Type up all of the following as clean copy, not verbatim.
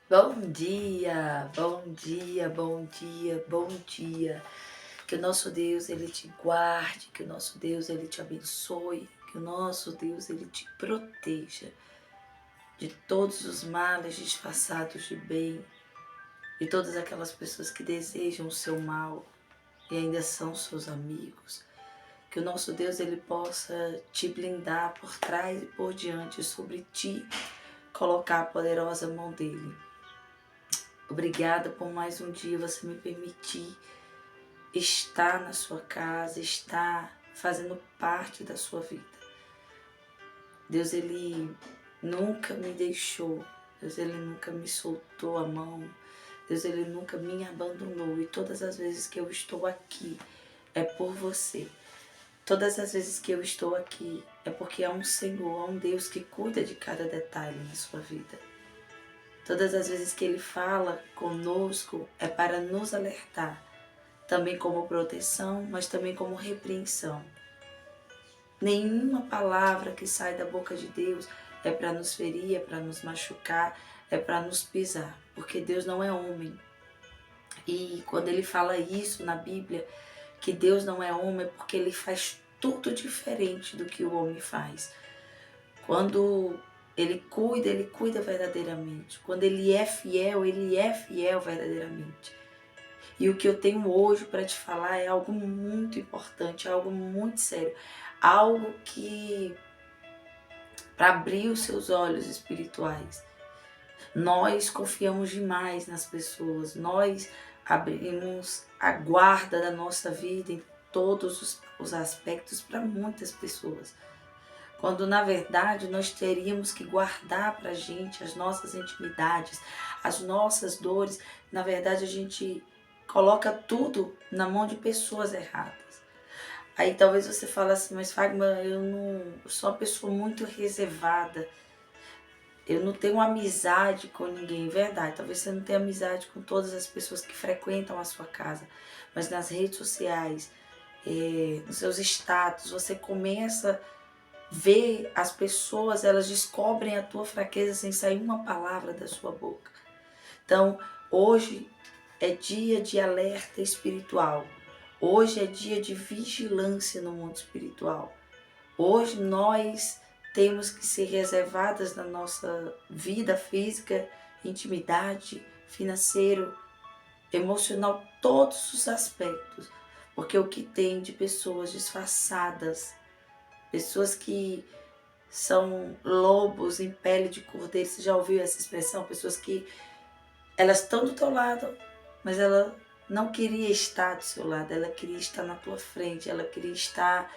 Bom dia, bom dia, bom dia, bom dia. Que o nosso Deus, Ele te guarde, que o nosso Deus, Ele te abençoe, que o nosso Deus, Ele te proteja de todos os males disfarçados de bem, de todas aquelas pessoas que desejam o seu mal e ainda são seus amigos. Que o nosso Deus, Ele possa te blindar por trás e por diante sobre ti, colocar a poderosa mão dEle. Obrigada por mais um dia você me permitir estar na sua casa, estar fazendo parte da sua vida. Deus, Ele nunca me deixou. Deus, Ele nunca me soltou a mão. Deus, Ele nunca me abandonou. E todas as vezes que eu estou aqui, é por você. Todas as vezes que eu estou aqui, é porque há um Senhor, há um Deus que cuida de cada detalhe na sua vida. Todas as vezes que Ele fala conosco é para nos alertar, também como proteção, mas também como repreensão. Nenhuma palavra que sai da boca de Deus é para nos ferir, é para nos machucar, é para nos pisar, porque Deus não é homem. E quando Ele fala isso na Bíblia, que Deus não é homem, é porque Ele faz tudo diferente do que o homem faz. Quando Ele cuida verdadeiramente. Quando Ele é fiel verdadeiramente. E o que eu tenho hoje para te falar é algo muito importante, algo muito sério. Algo que, para abrir os seus olhos espirituais. Nós confiamos demais nas pessoas, nós abrimos a guarda da nossa vida em todos os aspectos para muitas pessoas. Quando na verdade nós teríamos que guardar para a gente as nossas intimidades, as nossas dores. Na verdade a gente coloca tudo na mão de pessoas erradas. Aí talvez você fale assim, mas Fagner, eu sou uma pessoa muito reservada, eu não tenho amizade com ninguém. Verdade, talvez você não tenha amizade com todas as pessoas que frequentam a sua casa, mas nas redes sociais, nos seus status, você começa ver as pessoas, elas descobrem a tua fraqueza sem sair uma palavra da sua boca. Então, hoje é dia de alerta espiritual. Hoje é dia de vigilância no mundo espiritual. Hoje nós temos que ser reservadas na nossa vida física, intimidade, financeiro, emocional, todos os aspectos. Porque o que tem de pessoas disfarçadas, pessoas que são lobos em pele de cordeiro. Você já ouviu essa expressão? Pessoas que elas estão do teu lado, mas ela não queria estar do seu lado, ela queria estar na tua frente, ela queria estar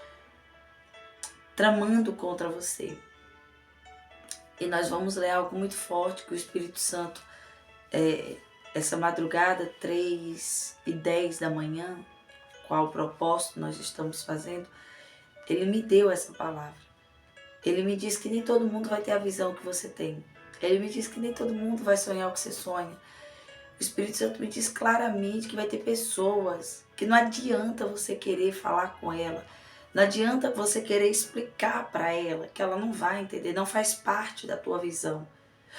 tramando contra você. E nós vamos ler algo muito forte que o Espírito Santo, essa madrugada, 3h10 da manhã, qual o propósito nós estamos fazendo, Ele me deu essa palavra. Ele me diz que nem todo mundo vai ter a visão que você tem. Ele me diz que nem todo mundo vai sonhar o que você sonha. O Espírito Santo me diz claramente que vai ter pessoas que não adianta você querer falar com ela. Não adianta você querer explicar para ela que ela não vai entender, não faz parte da tua visão.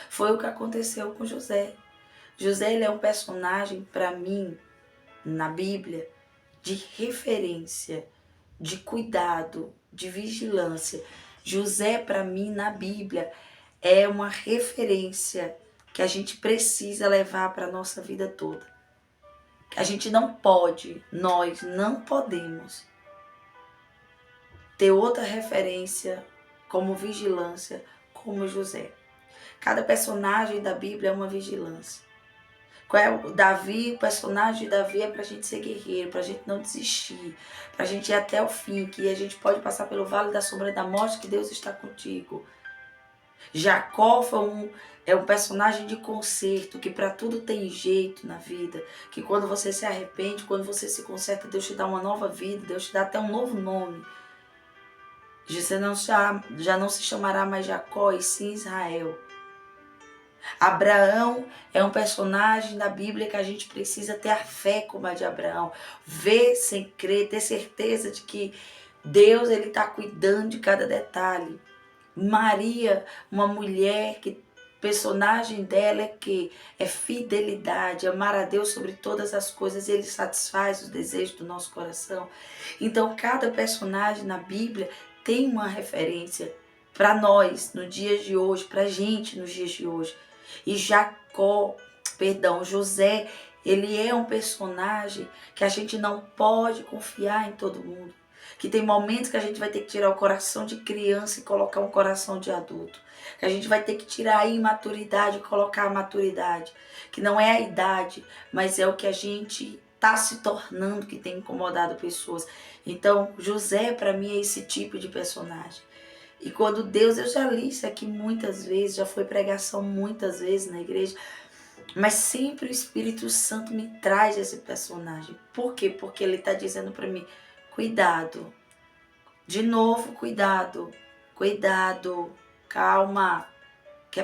Foi o que aconteceu com José. José, ele é um personagem, para mim, na Bíblia, de referência, de cuidado, de vigilância. José, para mim, na Bíblia, é uma referência que a gente precisa levar para a nossa vida toda. A gente não pode, nós não podemos ter outra referência como vigilância como José. Cada personagem da Bíblia é uma vigilância. Qual é o Davi? O personagem de Davi é para a gente ser guerreiro, para a gente não desistir, para a gente ir até o fim, que a gente pode passar pelo vale da sombra da morte, que Deus está contigo. Jacó é um personagem de conserto, que para tudo tem jeito na vida, que quando você se arrepende, quando você se conserta, Deus te dá uma nova vida, Deus te dá até um novo nome. Você já não se chamará mais Jacó, e sim Israel. Abraão é um personagem da Bíblia que a gente precisa ter a fé como a de Abraão. Ver sem crer, ter certeza de que Deus está cuidando de cada detalhe. Maria, uma mulher que personagem dela é que é fidelidade, amar a Deus sobre todas as coisas, ele satisfaz os desejos do nosso coração. Então, cada personagem na Bíblia tem uma referência para nós no dia de hoje, para a gente nos dias de hoje. E José, ele é um personagem que a gente não pode confiar em todo mundo. Que tem momentos que a gente vai ter que tirar o coração de criança e colocar um coração de adulto. Que a gente vai ter que tirar a imaturidade e colocar a maturidade. Que não é a idade, mas é o que a gente está se tornando que tem incomodado pessoas. Então, José, para mim, é esse tipo de personagem. E quando Deus, eu já li isso aqui muitas vezes, já foi pregação muitas vezes na igreja, mas sempre o Espírito Santo me traz esse personagem. Por quê? Porque ele está dizendo para mim, cuidado. De novo, cuidado. Cuidado. Calma.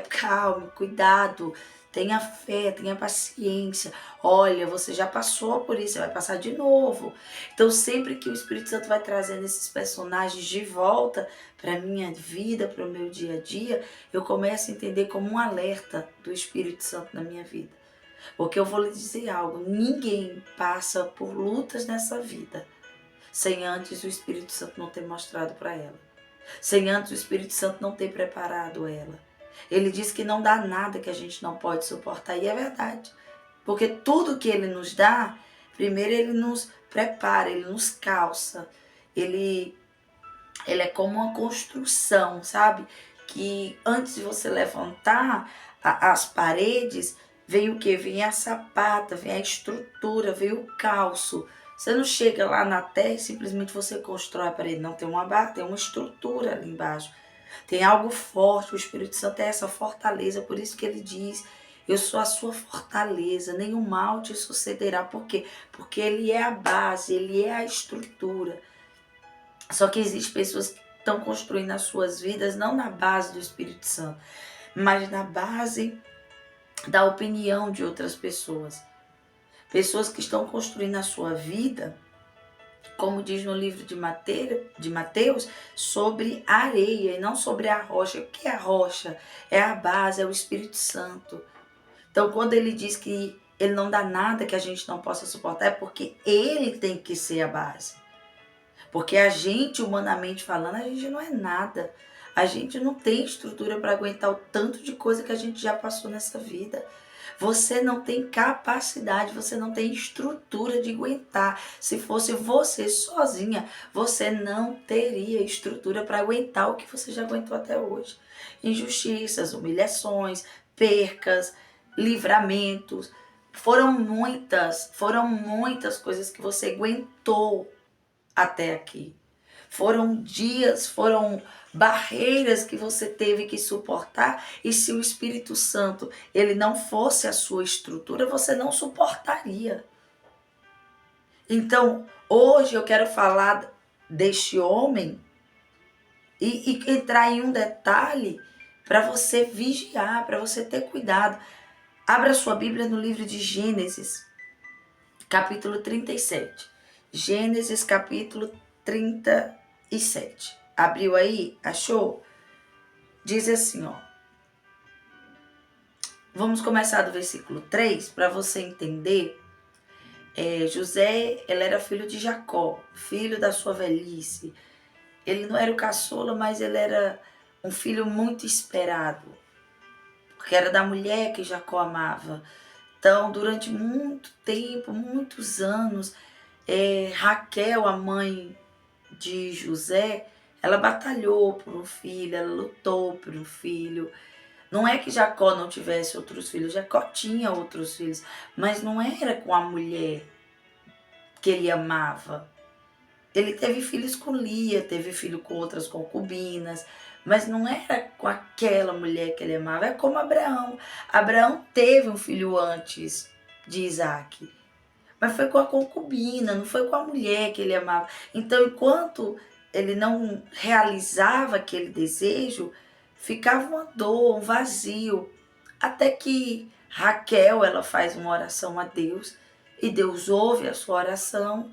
Calma, cuidado. Tenha fé, tenha paciência. Olha, você já passou por isso, você vai passar de novo. Então, sempre que o Espírito Santo vai trazendo esses personagens de volta para a minha vida, para o meu dia a dia, eu começo a entender como um alerta do Espírito Santo na minha vida. Porque eu vou lhe dizer algo, ninguém passa por lutas nessa vida sem antes o Espírito Santo não ter mostrado para ela. Sem antes o Espírito Santo não ter preparado ela. Ele diz que não dá nada que a gente não pode suportar, e é verdade. Porque tudo que ele nos dá, primeiro ele nos prepara, ele nos calça. Ele é como uma construção, sabe? Que antes de você levantar as paredes, vem o quê? Vem a sapata, vem a estrutura, vem o calço. Você não chega lá na terra e simplesmente você constrói a parede. Não, tem uma estrutura ali embaixo. Tem algo forte, o Espírito Santo é essa fortaleza, por isso que ele diz, eu sou a sua fortaleza, nenhum mal te sucederá. Por quê? Porque ele é a base, ele é a estrutura. Só que existem pessoas que estão construindo as suas vidas não na base do Espírito Santo, mas na base da opinião de outras pessoas. Pessoas que estão construindo a sua vida, como diz no livro de Mateus, sobre a areia e não sobre a rocha. O que é a rocha? É a base, é o Espírito Santo. Então, quando ele diz que ele não dá nada que a gente não possa suportar, é porque ele tem que ser a base. Porque a gente, humanamente falando, a gente não é nada. A gente não tem estrutura para aguentar o tanto de coisa que a gente já passou nessa vida. Você não tem capacidade, você não tem estrutura de aguentar. Se fosse você sozinha, você não teria estrutura para aguentar o que você já aguentou até hoje. Injustiças, humilhações, percas, livramentos. Foram muitas coisas que você aguentou até aqui. Foram dias, foram barreiras que você teve que suportar, e se o Espírito Santo ele não fosse a sua estrutura, você não suportaria. Então, hoje eu quero falar deste homem e entrar em um detalhe para você vigiar, para você ter cuidado. Abra sua Bíblia no livro de Gênesis, capítulo 37. Gênesis, capítulo 37. Abriu aí? Achou? Diz assim, ó. Vamos começar do versículo 3 para você entender. José, ele era filho de Jacó, filho da sua velhice. Ele não era o caçula, mas ele era um filho muito esperado, porque era da mulher que Jacó amava. Então, durante muito tempo, muitos anos, Raquel, a mãe de José, ela batalhou por um filho, ela lutou por um filho. Não é que Jacó não tivesse outros filhos, Jacó tinha outros filhos, mas não era com a mulher que ele amava. Ele teve filhos com Lia, teve filho com outras concubinas, mas não era com aquela mulher que ele amava. É como Abraão. Abraão teve um filho antes de Isaac, mas foi com a concubina, não foi com a mulher que ele amava. Então, enquanto ele não realizava aquele desejo, ficava uma dor, um vazio. Até que Raquel, ela faz uma oração a Deus, e Deus ouve a sua oração.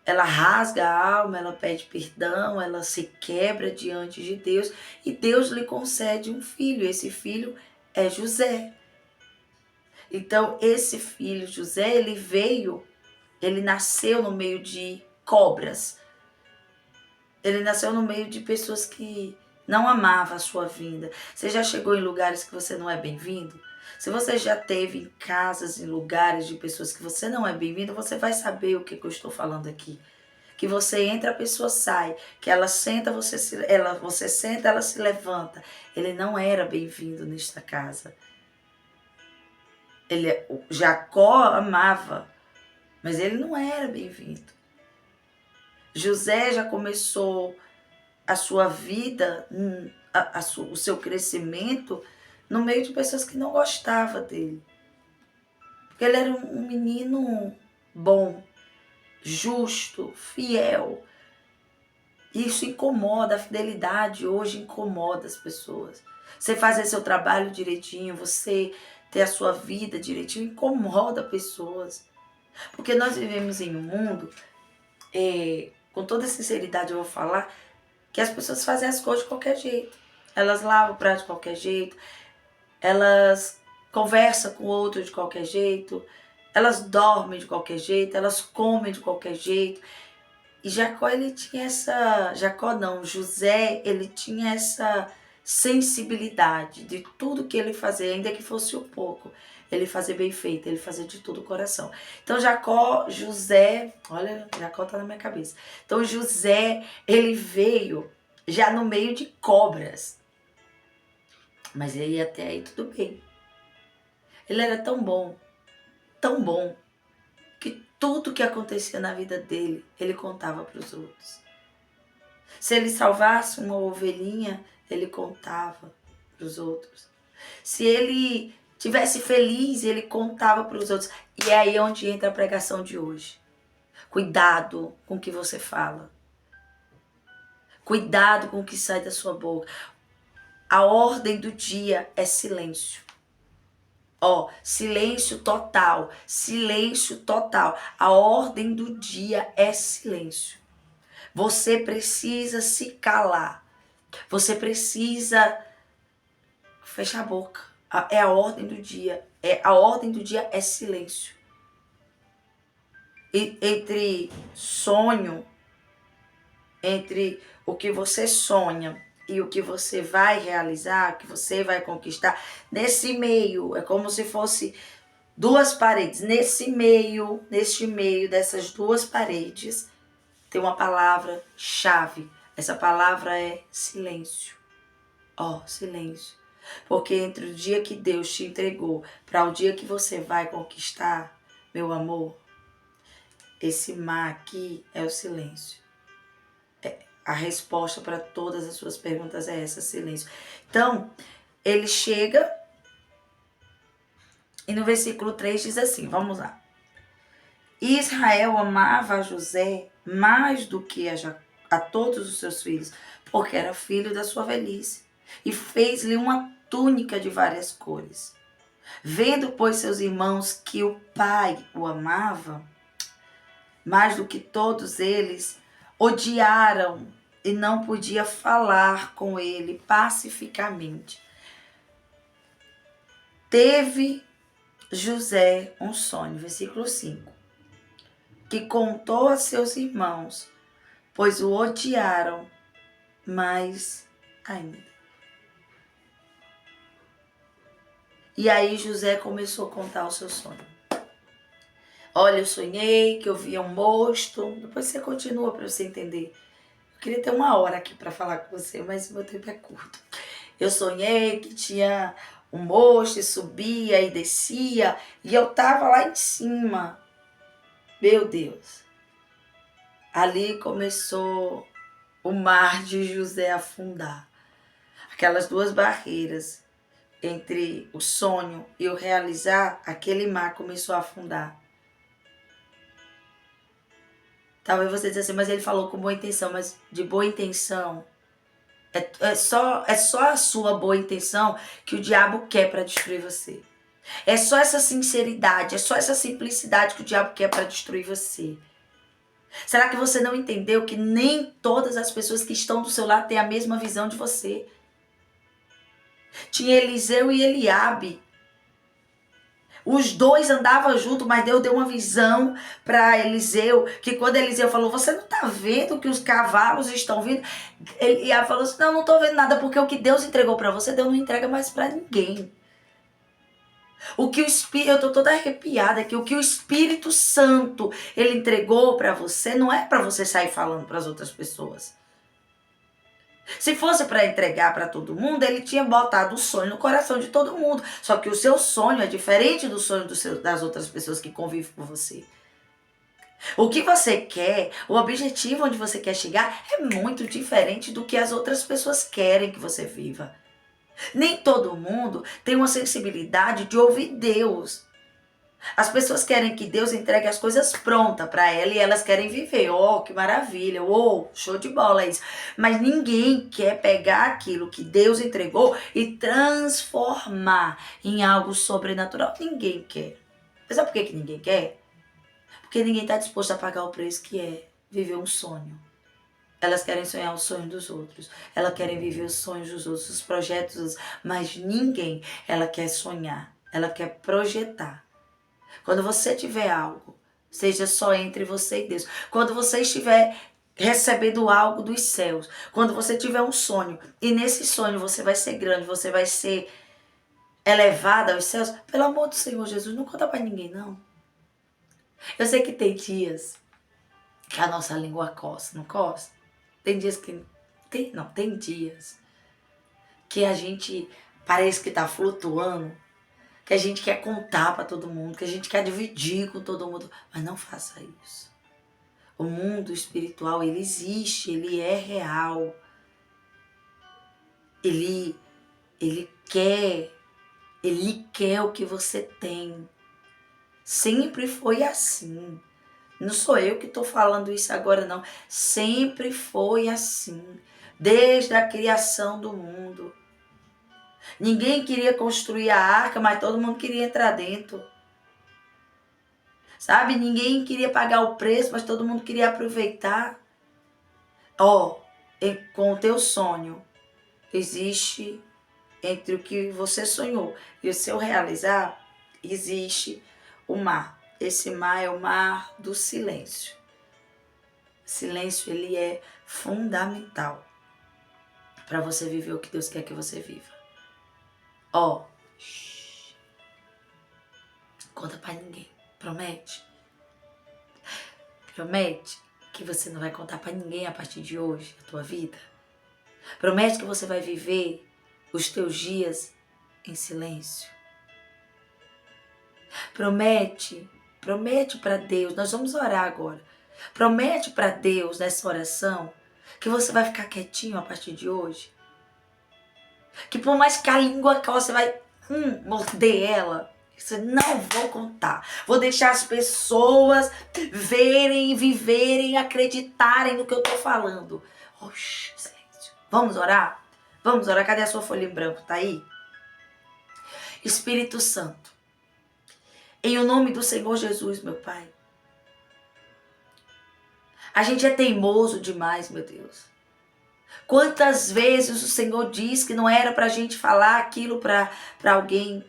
Ela rasga a alma, ela pede perdão, ela se quebra diante de Deus, e Deus lhe concede um filho. Esse filho é José. Então, esse filho José, ele nasceu no meio de cobras. Ele nasceu no meio de pessoas que não amavam a sua vinda. Você já chegou em lugares que você não é bem-vindo? Se você já teve em casas, em lugares de pessoas que você não é bem-vindo, você vai saber o que eu estou falando aqui. Que você entra, a pessoa sai. Que ela senta, você senta, ela se levanta. Ele não era bem-vindo nesta casa. Jacó amava, mas ele não era bem-vindo. José já começou a sua vida, o seu crescimento, no meio de pessoas que não gostavam dele. Porque ele era um menino bom, justo, fiel. Isso incomoda, a fidelidade hoje incomoda as pessoas. Você fazer seu trabalho direitinho, você ter a sua vida direitinho, incomoda pessoas. Porque nós vivemos em um mundo, com toda sinceridade eu vou falar, que as pessoas fazem as coisas de qualquer jeito. Elas lavam o prato de qualquer jeito, elas conversam com o outro de qualquer jeito, elas dormem de qualquer jeito, elas comem de qualquer jeito. E Jacó, ele tinha essa... José, ele tinha essa sensibilidade de tudo que ele fazia, ainda que fosse o pouco. Ele fazia bem feito, ele fazia de tudo o coração. Então José, olha, Jacó tá na minha cabeça. Então José, ele veio já no meio de cobras. Mas aí até aí tudo bem. Ele era tão bom, que tudo que acontecia na vida dele, ele contava para os outros. Se ele salvasse uma ovelhinha, ele contava para os outros. Se ele tivesse feliz, ele contava para os outros. E é aí onde entra a pregação de hoje. Cuidado com o que você fala. Cuidado com o que sai da sua boca. A ordem do dia é silêncio. Silêncio total. Silêncio total. A ordem do dia é silêncio. Você precisa se calar. Você precisa fechar a boca. É a ordem do dia. A ordem do dia é silêncio. E entre sonho, entre o que você sonha e o que você vai realizar, que você vai conquistar, nesse meio, é como se fosse duas paredes. Neste meio dessas duas paredes, tem uma palavra-chave. Essa palavra é silêncio. Silêncio. Porque entre o dia que Deus te entregou para o dia que você vai conquistar, meu amor, esse mar aqui é o silêncio. A resposta para todas as suas perguntas é essa, silêncio. Então, ele chega e no versículo 3 diz assim, vamos lá. Israel amava a José mais do que a todos os seus filhos, porque era filho da sua velhice, e fez-lhe uma túnica de várias cores. Vendo, pois, seus irmãos que o pai o amava, mais do que todos eles, odiaram e não podia falar com ele pacificamente. Teve José um sonho, versículo 5, que contou a seus irmãos, pois o odiaram mais ainda. E aí José começou a contar o seu sonho. Olha, eu sonhei que eu via um monstro. Depois você continua para você entender. Eu queria ter 1 hora aqui para falar com você, mas o meu tempo é curto. Eu sonhei que tinha um monstro e subia e descia. E eu tava lá em cima. Meu Deus. Ali começou o mar de José a afundar. Aquelas duas barreiras entre o sonho e o realizar, aquele mar começou a afundar. Talvez você diga assim, mas ele falou com boa intenção, mas de boa intenção, é só a sua boa intenção que o diabo quer para destruir você. É só essa sinceridade, é só essa simplicidade que o diabo quer para destruir você. Será que você não entendeu que nem todas as pessoas que estão do seu lado têm a mesma visão de você? Tinha Eliseu e Eliabe. Os dois andavam juntos, mas Deus deu uma visão para Eliseu, que quando Eliseu falou, você não está vendo que os cavalos estão vindo? Eliabe falou assim, não estou vendo nada, porque o que Deus entregou para você, Deus não entrega mais para ninguém. O que o Espírito, eu estou toda arrepiada, que o que o Espírito Santo, ele entregou para você, não é para você sair falando para as outras pessoas. Se fosse para entregar para todo mundo, ele tinha botado o sonho no coração de todo mundo. Só que o seu sonho é diferente do sonho das outras pessoas que convivem com você. O que você quer, o objetivo onde você quer chegar é muito diferente do que as outras pessoas querem que você viva. Nem todo mundo tem uma sensibilidade de ouvir Deus. As pessoas querem que Deus entregue as coisas prontas para ela e elas querem viver. Oh, que maravilha. Oh, show de bola isso. Mas ninguém quer pegar aquilo que Deus entregou e transformar em algo sobrenatural. Ninguém quer. Mas sabe por que ninguém quer? Porque ninguém está disposto a pagar o preço que é viver um sonho. Elas querem sonhar o sonho dos outros. Elas querem viver os sonhos dos outros, os projetos. Mas ninguém, ela quer sonhar. Ela quer projetar. Quando você tiver algo, seja só entre você e Deus. Quando você estiver recebendo algo dos céus. Quando você tiver um sonho. E nesse sonho você vai ser grande, você vai ser elevada aos céus. Pelo amor do Senhor Jesus, não conta pra ninguém, não. Eu sei que tem dias que a nossa língua coça, não coça? Tem dias que... Tem dias que a gente parece que tá flutuando. Que a gente quer contar para todo mundo, que a gente quer dividir com todo mundo. Mas não faça isso. O mundo espiritual, ele existe, ele é real. Ele quer o que você tem. Sempre foi assim. Não sou eu que estou falando isso agora, não. Sempre foi assim. Desde a criação do mundo. Ninguém queria construir a arca, mas todo mundo queria entrar dentro. Sabe? Ninguém queria pagar o preço, mas todo mundo queria aproveitar. Com o teu sonho, existe entre o que você sonhou e o seu realizar, existe o mar. Esse mar é o mar do silêncio. O silêncio, ele é fundamental para você viver o que Deus quer que você viva. Conta pra ninguém. Promete? Promete que você não vai contar pra ninguém a partir de hoje, a tua vida? Promete que você vai viver os teus dias em silêncio? Promete pra Deus, nós vamos orar agora. Promete pra Deus nessa oração que você vai ficar quietinho a partir de hoje? Que por mais que a língua você vai morder ela, você não vou contar. Vou deixar as pessoas verem, viverem, acreditarem no que eu tô falando. Oxi, silêncio. Vamos orar? Vamos orar. Cadê a sua folha em branco? Tá aí? Espírito Santo, em o nome do Senhor Jesus, meu Pai. A gente é teimoso demais, meu Deus. Quantas vezes o Senhor diz que não era pra gente falar aquilo pra alguém?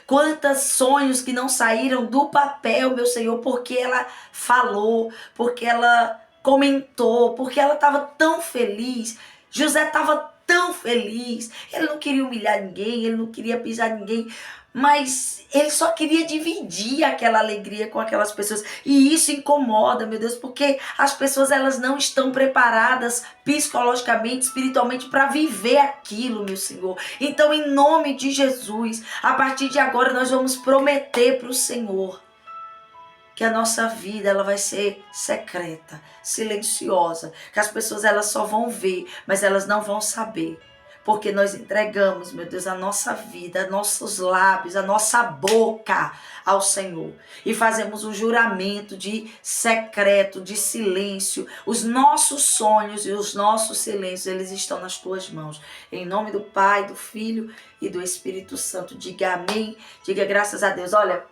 Quantos sonhos que não saíram do papel, meu Senhor, porque ela falou, porque ela comentou, porque ela estava tão feliz. José estava tão feliz. Ele não queria humilhar ninguém, ele não queria pisar ninguém, mas ele só queria dividir aquela alegria com aquelas pessoas. E isso incomoda, meu Deus, porque as pessoas, elas não estão preparadas psicologicamente, espiritualmente para viver aquilo, meu Senhor. Então, em nome de Jesus, a partir de agora nós vamos prometer para o Senhor que a nossa vida, ela vai ser secreta, silenciosa, que as pessoas, elas só vão ver, mas elas não vão saber. Porque nós entregamos, meu Deus, a nossa vida, nossos lábios, a nossa boca ao Senhor. E fazemos um juramento de secreto, de silêncio. Os nossos sonhos e os nossos silêncios, eles estão nas tuas mãos. Em nome do Pai, do Filho e do Espírito Santo. Diga amém, diga graças a Deus. Olha,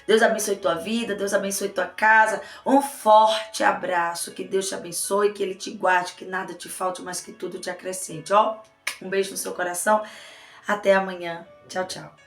Deus abençoe tua vida, Deus abençoe tua casa. Um forte abraço, que Deus te abençoe, que Ele te guarde, que nada te falte, mas que tudo te acrescente, Um beijo no seu coração. Até amanhã. Tchau, tchau.